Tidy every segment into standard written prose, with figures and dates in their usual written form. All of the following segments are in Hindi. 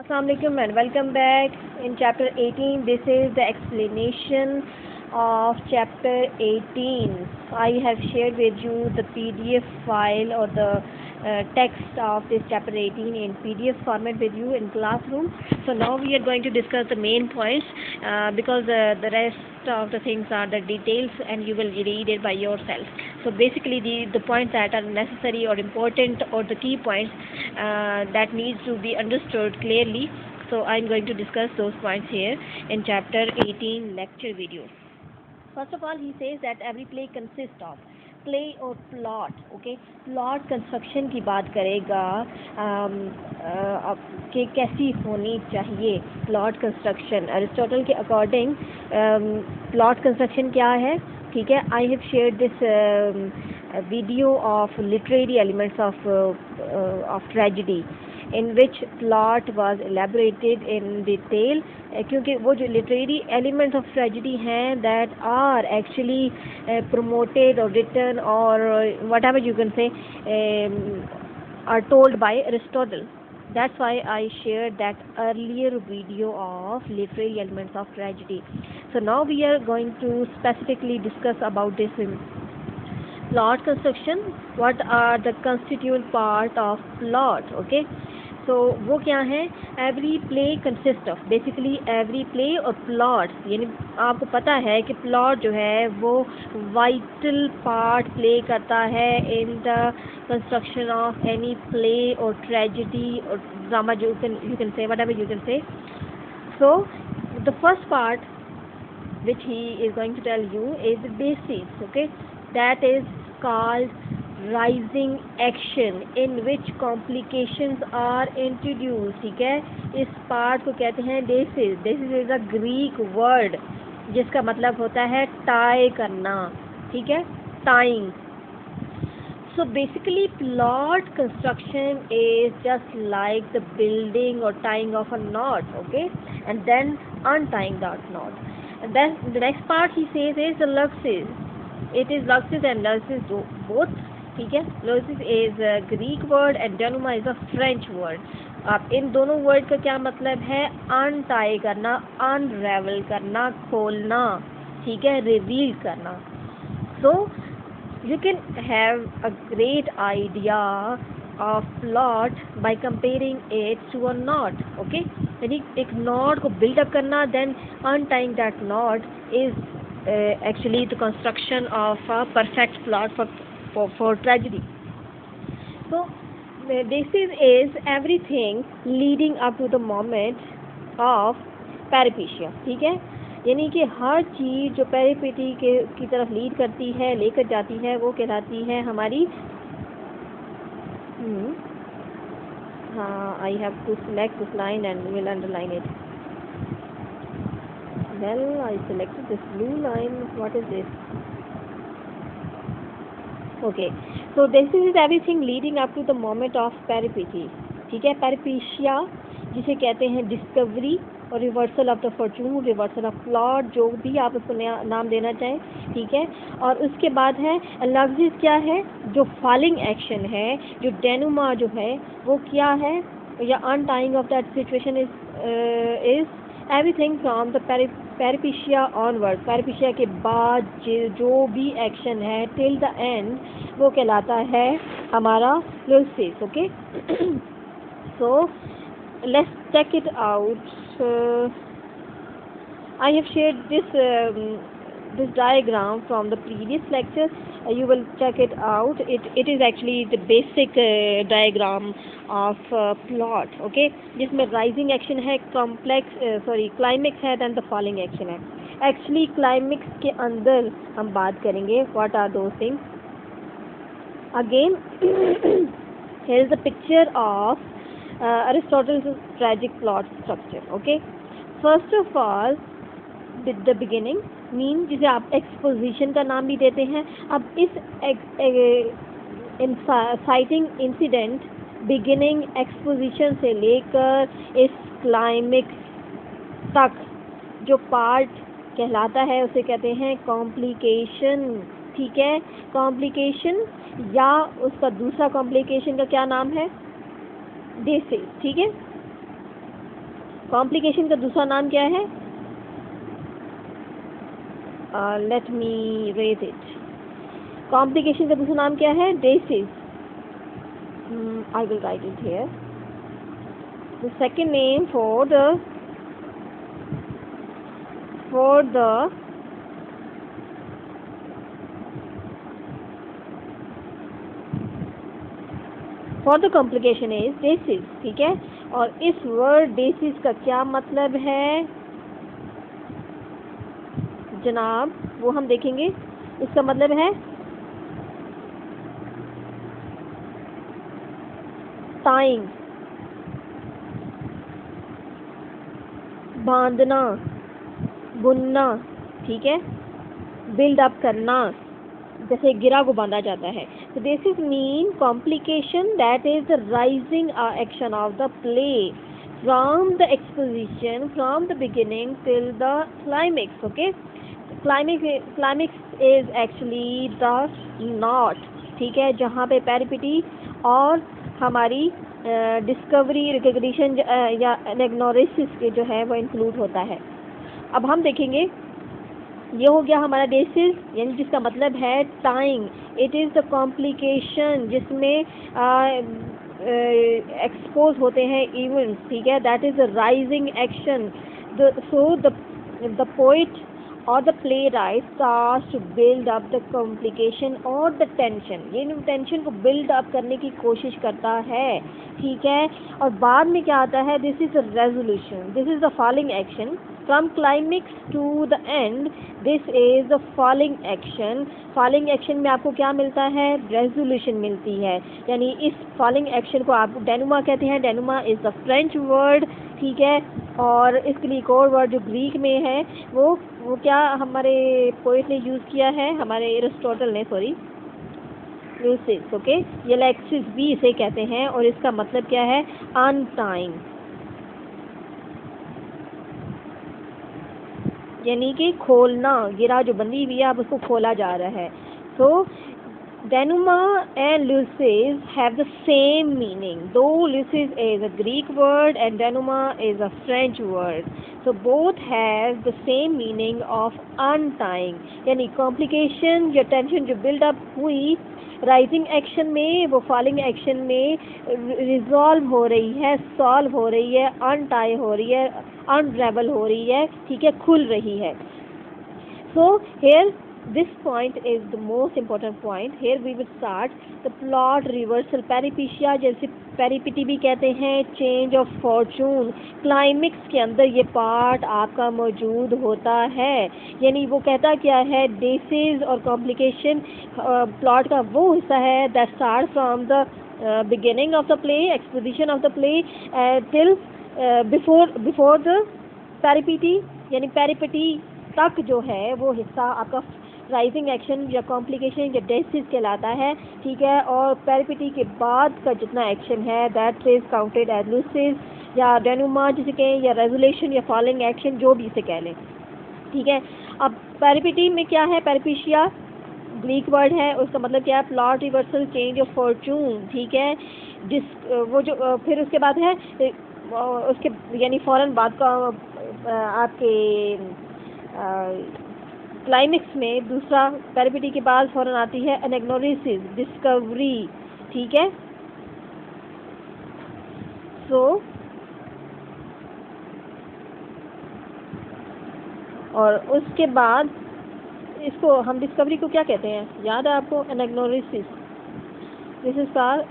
Assalamu alaikum and welcome back. In chapter 18, this is the explanation of chapter 18. I have shared with you the PDF file or the text of this chapter 18 in PDF format with you in classroom. So now we are going to discuss the main points because the rest of the things are the details and you will read it by yourself. So basically the points that are necessary or important or the key points that needs to be understood clearly. So I'm going to discuss those points here in chapter 18 lecture video. First of all, he says that every play consists of play और plot. Okay, plot construction की बात करेगा कि कैसी होनी चाहिए plot construction. अरिस्टोटल के अकॉर्डिंग plot construction क्या है? ठीक है, I have shared this video of literary elements of tragedy in which plot was elaborated in detail, क्योंकि वो जो literary elements of tragedy हैं that are actually promoted or written or whatever you can say are told by Aristotle. That's why I shared that earlier video of literary elements of tragedy. So now we are going to specifically discuss about this plot construction. What are the constituent part of plot? Okay, so वो क्या है? Every play consists of basically every play और plot. यानी आपको पता है कि plot जो है वो vital part play करता है in the construction of any play or tragedy or drama. You can say whatever you can say. So the first part which he is going to tell you is the basis. Okay, that is called rising action in which complications are introduced. ठीक है, इस पार्ट को कहते हैं basis. Basis is a Greek word जिसका मतलब होता है tie करना. ठीक है, tying. So basically plot construction is just like the building or tying of a knot. Okay, and then untying that knot. And then the next part he says is the luxus. It is luxus and luxus both. ठीक है, luxus is a Greek word and denouement is a French word. अब इन दोनों वर्ड का क्या मतलब है? अनटाई करना, अनरेवल करना, खोलना. ठीक है, रिवील करना. So you can have a great idea of plot by comparing it to a knot. Okay, यानी एक knot को build up करना, then untying that knot is actually the construction of a perfect plot for tragedy. So basis is everything leading up to the moment of peripecia. ठीक है, यानी कि हर चीज़ जो पेरिपेटी की तरफ लीड करती है, लेकर जाती है, वो कहलाती है हमारी हाँ, I have to select this line and will underline it. Well, I selected this blue line. What is this? Okay, so this is everything leading up to the moment of peripety. ठीक है, peripecia जिसे कहते हैं डिस्कवरी और reversal of the Fortune, reversal of plot, जो भी आप उसको नाम देना चाहें. ठीक है, और उसके बाद है लक्सिस. क्या है? जो फॉलिंग एक्शन है, जो डेनुमा जो है वो क्या है, या untying of that situation is everything from the peripeteia onward. Peripeteia के बाद जो भी एक्शन है टिल द एंड वो कहलाता है हमारा lexis. Okay, so let's check it out. I have shared this diagram from the previous lecture. You will check it out. It is actually the basic diagram of plot. Okay, जिसमें rising action है, climax है, then the falling action है. Actually climax के अंदर हम बात करेंगे what are those things. Again here is a picture of Aristotle's tragic plot structure. Okay, first of all the beginning mean जिसे आप exposition का नाम भी देते हैं. अब इस inciting incident beginning exposition से लेकर इस climax तक जो part कहलाता है उसे कहते हैं complication. ठीक है, complication या उसका दूसरा complication का क्या नाम है? basis. ठीक है, कॉम्प्लिकेशन का दूसरा नाम क्या है? Let me raise it. Complication का दूसरा नाम क्या है? Desis. I will write it here. The second name for the complication is Decis. ठीक है, और इस वर्ड डेसिस का क्या मतलब है जनाब, वो हम देखेंगे. इसका मतलब है टाइंग, बांधना, बुनना. ठीक है, बिल्ड अप करना, जैसे गिरा को बांधा जाता है. तो this is mean complication that is the rising action of the play from the exposition, from the beginning till the climax. Okay, climax is actually the knot. ठीक है, जहाँ पे पेरिपिटी और हमारी डिस्कवरी, रिकग्निशन या एनाग्नोसिस के जो है वो इंक्लूड होता है. अब हम देखेंगे, ये हो गया हमारा डेसिस, यानी जिसका मतलब है tying. It is the complication जिसमें एक्सपोज होते हैं इवेंट्स. ठीक है, that is the rising action. So the poet or the playwright starts to build up the complication or the tension. ये टेंशन को बिल्ड अप करने की कोशिश करता है. ठीक है, और बाद में क्या आता है? This is the resolution. This is the falling action from climax to the end. This is the falling action. Falling action में आपको क्या मिलता है? रेजोल्यूशन मिलती है. यानी इस फॉलिंग एक्शन को आप डेनुमा कहते हैं. डेनुमा इज द फ्रेंच वर्ड. ठीक है, और इसके लिए एक और वर्ड जो ग्रीक में है वो क्या हमारे पोइट ने यूज़ किया है, हमारे एरिस्टोटल ने, सॉरी, लूसिस. ओके, ये लेक्सिस भी इसे कहते हैं, और इसका मतलब क्या है? अनटाइंग, यानी कि खोलना. गिरा जो बंधी हुई है, अब उसको खोला जा रहा है. सो denouement and Lucis have the same meaning, though Lucis is a Greek word and denouement is a French word. So both have the same meaning of untying. यानी complication या tension जो build up हुई राइजिंग एक्शन में, वो फॉलिंग एक्शन में रिजॉल्व हो रही है, सॉल्व हो रही है, अनटाई हो रही है, अनरेबल हो रही है. ठीक है, खुल रही है. So here this point is the most important point. Here we will start the plot reversal. पेरिपेशिया, जैसे पेरिपिटी भी कहते हैं, चेंज ऑफ फॉर्चून. क्लाइमेक्स के अंदर ये पार्ट आपका मौजूद होता है. यानी वो कहता क्या है? डेसिस और कॉम्प्लिकेशन प्लॉट का वो हिस्सा है that start from the beginning of the play, exposition of the play till before the peripety. यानी पेरिपिटी तक जो है वो हिस्सा आपका राइजिंग एक्शन या कॉम्प्लिकेशन या डेसिस कहलाता है. ठीक है, और पेरिपिटी के बाद का जितना एक्शन है दैट इज काउंटेड एज लूसिस या डेनुमा जिसे कहें, या रेजोल्यूशन या फॉलिंग एक्शन, जो भी इसे कह लें. ठीक है, अब पेरिपिटी में क्या है? पेरिपेशिया ग्रीक वर्ड है, उसका मतलब क्या है? Plot reversal, change of Fortune. ठीक है, जिस वो जो फिर उसके बाद है उसके यानी फ़ौरन बाद का आपके क्लाइमेक्स में दूसरा पेरिपिटी के बाद फ़ौरन आती है एनाग्नोसिस, डिस्कवरी. ठीक है, सो और उसके बाद इसको हम डिस्कवरी को क्या कहते हैं? याद है आपको? Anagnorisis. This is called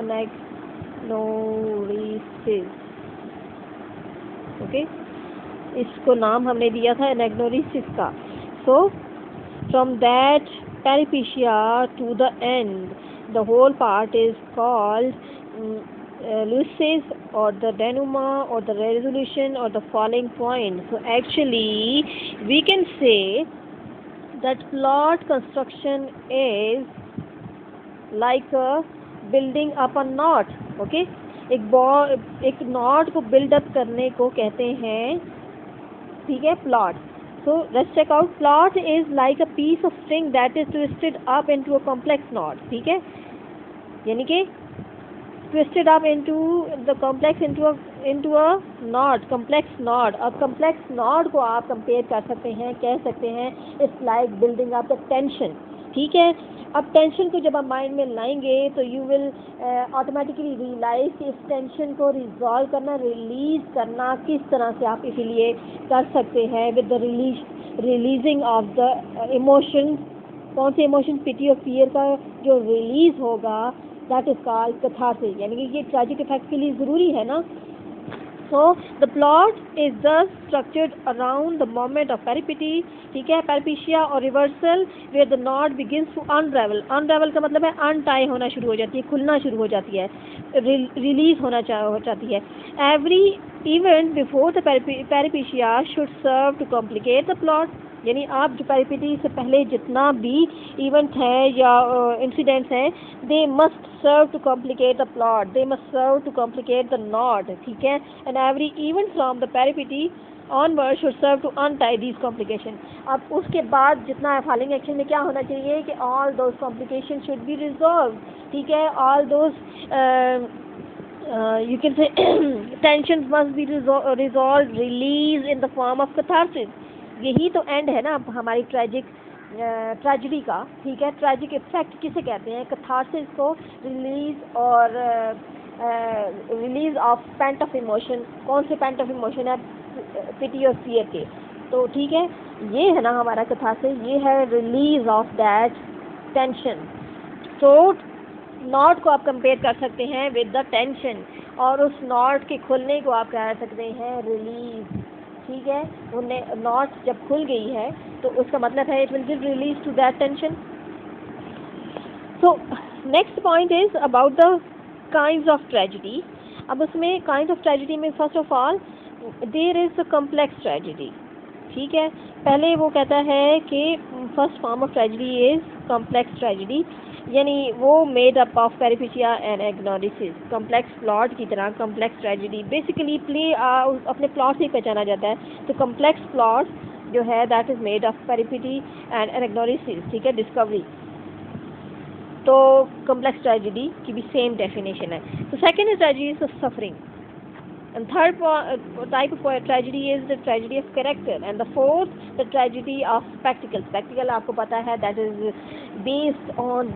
anagnorisis. Okay, इसको नाम हमने दिया था एनाग्नोसिस का. So from that peripeteia to the end the whole part is called lusis or the denouement or the resolution or the falling point. So actually we can say that plot construction is like a building up a knot. Okay, एक knot को build up करने को कहते हैं. ठीक है, plot. So let's check out. Plot is like a piece of string that is twisted up into a complex knot. ठीक है, यानी कि twisted up into the complex into a knot, complex knot. अब complex knot को आप कंपेयर कर सकते हैं, कह सकते हैं it's like building up the tension. ठीक है. अब टेंशन को जब आप माइंड में लाएंगे तो यू विल ऑटोमेटिकली रियलाइज कि इस टेंशन को रिजॉल्व करना, रिलीज करना किस तरह से आप इसीलिए कर सकते हैं with the releasing of the emotions. कौन से इमोशन? पिटी और फियर का जो रिलीज होगा दैट इज कॉल्ड कैथारसिस. यानी कि ये ट्रैजिक इफेक्ट के लिए ज़रूरी है ना. So the plot is thus structured around the moment of peripety. ठीक है. peripecia और reversal where the knot begins to unravel. unravel का मतलब है untie होना शुरू हो जाती है, खुलना शुरू हो जाती है, रिलीज होना हो जाती है. every event before the peripecia should serve to complicate the plot. यानी आप जो पेरिपेटी से पहले जितना भी इवेंट है या इंसिडेंट्स हैं, they must serve to complicate the plot, they must serve to complicate the knot. ठीक है. And every event from the peripety onward should serve to untie these complication. अब उसके बाद जितना फॉलोइंग एक्शन में क्या होना चाहिए कि all those complication should be resolve. ठीक है. All those you can say tensions must be resolved, released in the form of catharsis. यही तो एंड है ना हमारी ट्रेजिडी का. ठीक है. ट्रेजिक इफेक्ट किसे कहते हैं? कैथारसिस को, रिलीज और release of pent of emotion. कौन से पेंट ऑफ इमोशन है? पिटी और फियर के. तो ठीक है, ये है ना हमारा कैथारसिस, ये है रिलीज ऑफ दैट टेंशन. तो नॉट को आप कंपेयर कर सकते हैं विद द टेंशन और उस नॉट के खुलने को आप कह सकते हैं रिलीज. ठीक है. वो नॉट जब खुल गई है तो उसका मतलब है it will give release to that tension. So next point is about the kinds of tragedy. अब उसमें काइंड ऑफ ट्रेजिडी में first of all there is the complex tragedy. ठीक है. पहले वो कहता है कि first form of tragedy is complex tragedy, यानी वो made up of peripeteia and anagnorisis. Complex plot की तरह कॉम्प्लेक्स ट्रेजिडी बेसिकली प्ले अपने प्लॉट से ही पहचाना जाता है. तो कॉम्प्लेक्स प्लॉट जो है that is made of peripety and anagnorisis. ठीक है. डिस्कवरी. तो कॉम्प्लेक्स ट्रेजिडी की भी सेम डेफिनेशन है. तो second is tragedy is suffering. And third type of tragedy is the tragedy of character, and the fourth the tragedy of spectacle. Spectacle आपको पता है that is based on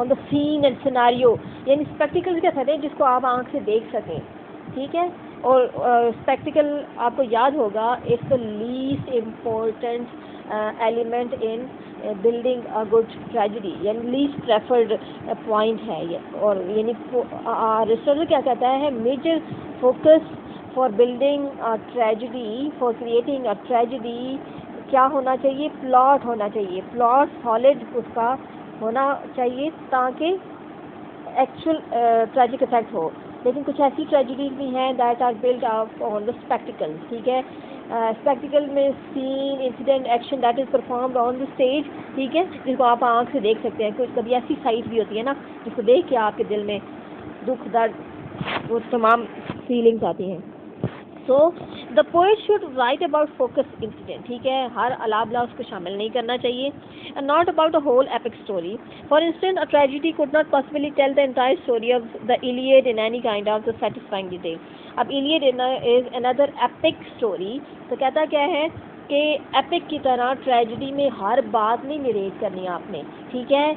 the scene and scenario. यानी spectacle क्या कहते हैं? जिसको आप आँख से देख सकें. ठीक है. और spectacle आपको याद होगा it's the least important element in building a good tragedy, यानी लीस्ट प्रेफर्ड पॉइंट है ये. और यानी अरिस्टोटल क्या कहता है? Major focus for building a tragedy, for creating a tragedy क्या होना चाहिए? प्लॉट होना चाहिए. प्लॉट सॉलिड उसका होना चाहिए ताकि एक्चुअल ट्रेजिक इफेक्ट हो. लेकिन कुछ ऐसी ट्रेजिडीज भी हैं that are build up on the spectacle. ठीक है. स्पेक्टिकल में scene, incident, action that is performed on the stage. ठीक है. जिसको आप आँख से देख सकते हैं. कुछ कभी ऐसी साइट भी होती है ना जिसको देख के आपके दिल में दुख, दर्द, वो तमाम फीलिंग्स आती हैं. So the poet should write about focus incident. ठीक है. हर अलाबला उसको शामिल नहीं करना चाहिए. And not about a whole epic story. For instance a tragedy could not possibly tell the entire story of the Iliad in any kind of the satisfying detail. अब Iliad is another epic story. तो कहता क्या है कि एपिक की तरह ट्रेजिडी में हर बात नहीं नरेट करनी आपने. ठीक है.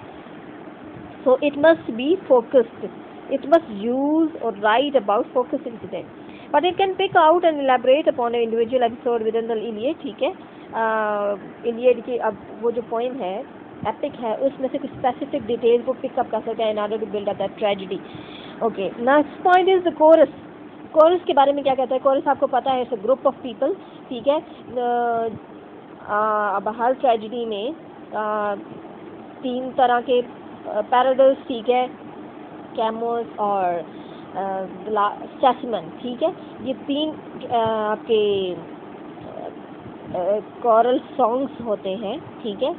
So it must be focused. It must use or write about focus incident, but it can pick out and elaborate upon an individual episode within the Iliad. ठीक है. Iliad की अब वो जो poem है, epic है, उसमें से कुछ specific details को pick up कर सकता है in order to build up that tragedy. Okay. Next point is the chorus. Chorus के बारे में क्या कहता है? Chorus आपको पता है, it's a group of people. ठीक है. अब हर tragedy में तीन तरह के paradox. ठीक है. कैमोस और स्टेसमन. ठीक है. ये तीन आपके कोरल सॉन्ग्स होते हैं. ठीक है.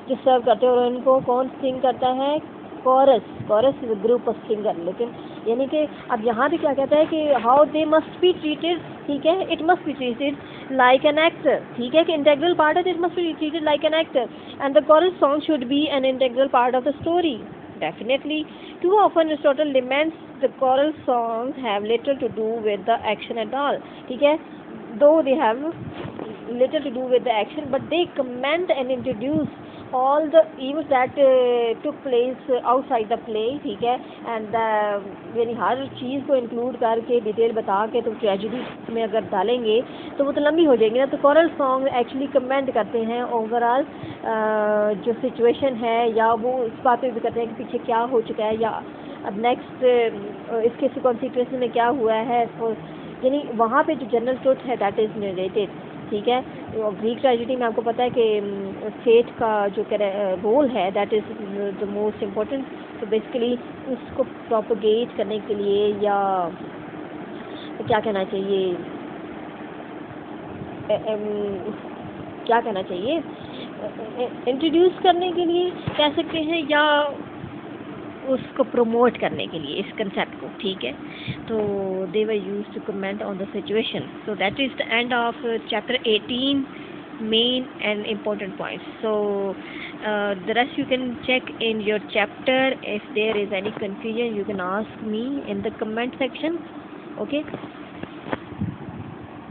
जो सर्व करते हैं और उनको कौन सिंग करता है? Chorus. Chorus is a group of singer. लेकिन यानी कि अब यहाँ पे क्या कहता है कि how they must be treated. ठीक है. It must be treated like an actor. ठीक है. कि इंटेग्रल पार्ट है. It must be treated like an actor and the coral song should be an integral part of the story. Definitely. Too often Aristotle laments the choral songs have little to do with the action at all. ठीक है, though they have little to do with the action, but they comment and introduce all the events that took place outside the play. ठीक है, and यानी हर चीज़ को इंक्लूड करके डिटेल बता के तो ट्रेजिडी में अगर डालेंगे तो वो तो लंबी हो जाएगी ना. तो कोरल सॉन्ग एक्चुअली कमेंट करते हैं ओवरऑल जो सिचुएशन है, या वो इस बात पे भी करते हैं कि पीछे क्या हो चुका है, या अब नेक्स्ट इसके कॉन्सिक्वेंस में क्या हुआ है. यानी वहाँ पे जो जनरल ट्रुथ है दैट इज़ नरेटेड. ठीक है, ग्रीक ट्रेजिडी में आपको पता है कि फेट का जो रोल है that is the most important. तो बेसिकली उसको प्रोपोगेट करने के लिए, या क्या कहना चाहिए, इंट्रोड्यूस करने के लिए कह सकते हैं, या उसको प्रमोट करने के लिए इस कंसेप्ट को. ठीक है, तो they were use to comment on the situation. So that is the end of chapter 18 main and important points. So the rest you can check in your chapter. If there is any confusion you can ask me in the comment section. Okay.